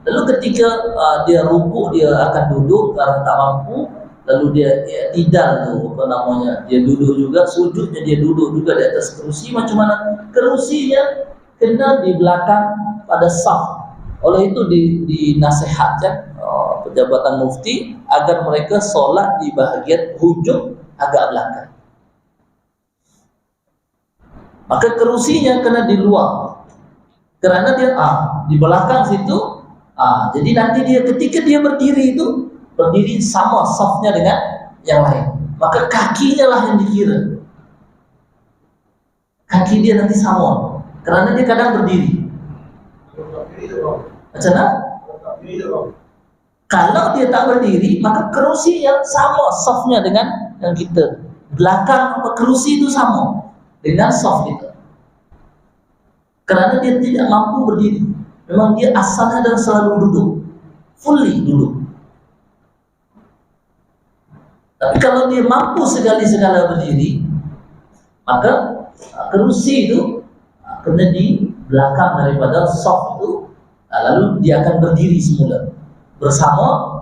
lalu ketika dia rukuk, dia akan duduk karena tak mampu, lalu dia tidal tu, dia duduk juga, sujudnya dia duduk juga di atas kerusi. Macam mana? Kerusinya kena di belakang pada saf. Oleh itu dinasihatkan pejabatan mufti agar mereka solat di bahagian hujung agak belakang. Maka kerusinya kena di luar, kerana dia di belakang situ. Jadi nanti dia ketika dia berdiri itu berdiri sama safnya dengan yang lain. Maka kakinya lah yang dikira. Kaki dia nanti sama, kerana dia kadang berdiri. Macam mana? Kalau dia tak berdiri, maka kerusi yang sama softnya dengan yang kita. Belakang kerusi itu sama dengan soft kita. Kerana dia tidak mampu berdiri. Memang dia asalnya adalah selalu duduk, fully duduk. Tapi kalau dia mampu segala berdiri, maka kerusi itu kena di belakang daripada saf itu, lalu dia akan berdiri semula bersama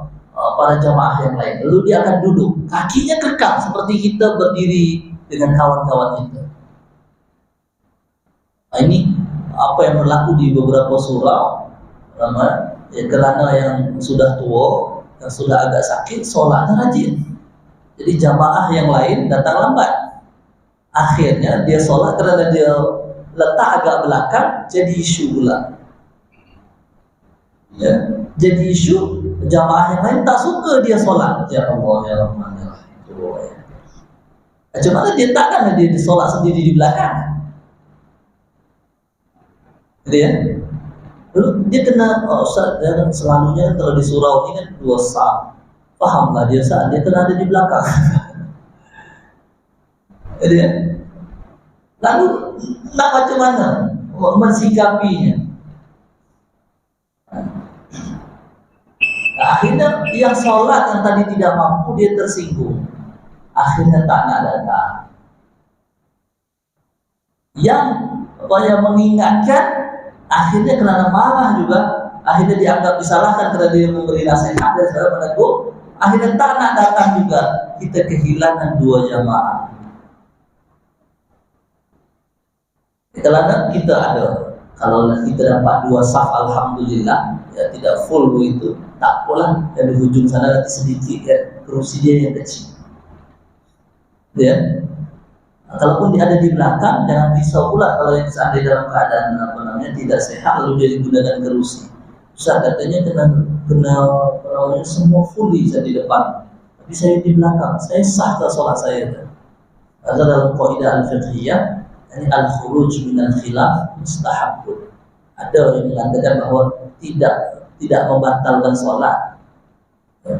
para jamaah yang lain. Lalu dia akan duduk, kakinya kekang seperti kita berdiri dengan kawan-kawan kita. Nah, ini apa yang berlaku di beberapa surau, kerana yang sudah tua, yang sudah agak sakit, solatnya rajin. Jadi jamaah yang lain datang lambat. Akhirnya dia solat kerana dia letak agak belakang, jadi isu pula. Ya, jadi isu, jamaah yang lain tak suka dia solat. Ya Allah, ya Rahman, ya Rahim. Macam mana dia takkan dia solat sendiri di belakang? Gitu ya. Lalu dia kena, Ustaz, jangan selalunya kalau di surau ini kan 2 saf. Fahamlah dia saat dia kena ada di belakang. Gitu ya. Lalu nak macam mana mensikapinya? Akhirnya yang sholat yang tadi tidak mampu dia tersinggung. Akhirnya tak nak datang. Yang mengingatkan akhirnya kerana marah juga, akhirnya dianggap disalahkan kerana dia memberi nasihat dan segala menegur. Akhirnya tak nak datang juga. Kita kehilangan 2 jamaah. Kerana kita ada, kalau kita dapat 2 saf, alhamdulillah, ya tidak full begitu, tak apalah, yang di hujung sana nanti sedikit ya, kerusi dia yang kecil. Ya, kalaupun dia ada di belakang, jangan risau pula kalau yang seandainya dalam keadaan tidak sehat lalu dia digunakan kerusi. Ustaz katanya kena semua fully saya di depan, tapi saya di belakang, saya sah tak solat saya? Ada dalam kaidah al-fiqhiyah, ini al-khuruj min al-khilaf mustahab. Ada yang mengatakan bahawa tidak membatalkan solat, ya.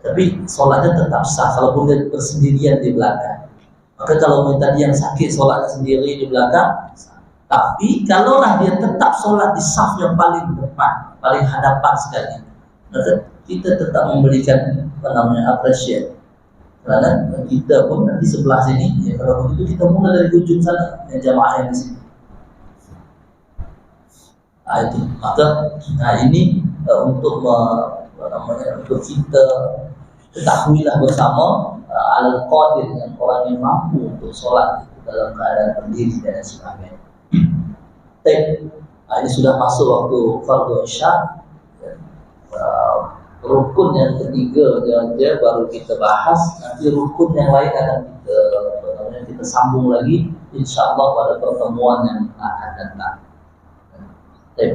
Tapi solatnya tetap sah kalaupun dia bersendirian di belakang. Maka kalau tadi yang sakit solatnya sendiri di belakang, tapi kalaulah dia tetap solat di saf yang paling depan, paling hadapan sekali, maka kita tetap memberikan appreciate. Kerana kita pun di sebelah sini, ya, kalau begitu kita mulai dari ujung sana, yang jamaah yang di sini. Itu maka, ini untuk untuk kita ketahuilah bersama al-qadir, yang orang yang mampu untuk solat dalam keadaan berdiri dan sebagainya. Ini sudah masuk waktu fardu isya. Rukun yang ketiga dia baru kita bahas. Nanti rukun yang lain akan kita sambung lagi, insyaallah pada pertemuan yang akan datang.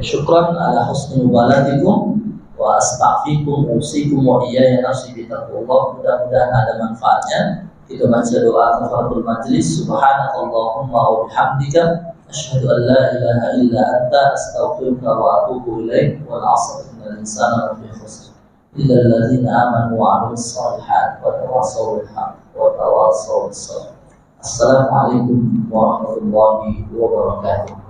Syukran ala husni mubalatikum wa astaghfirukum usikum wa iyaya nafsi bi taqwallah. Mudah-mudahan ada manfaatnya. Kita baca doa kafaratul majlis. Subhanakallahumma wa bihamdika asyhadu an la ilaha illa anta astaghfiruka wa atubu ilaik. Wal 'asr innal insana lafi khusr illa alladziina aamanu wa 'amilus shalihaat wa tawassaw bil haqq wa tawassaw bis sabr. Assalamualaikum warahmatullahi wabarakatuh.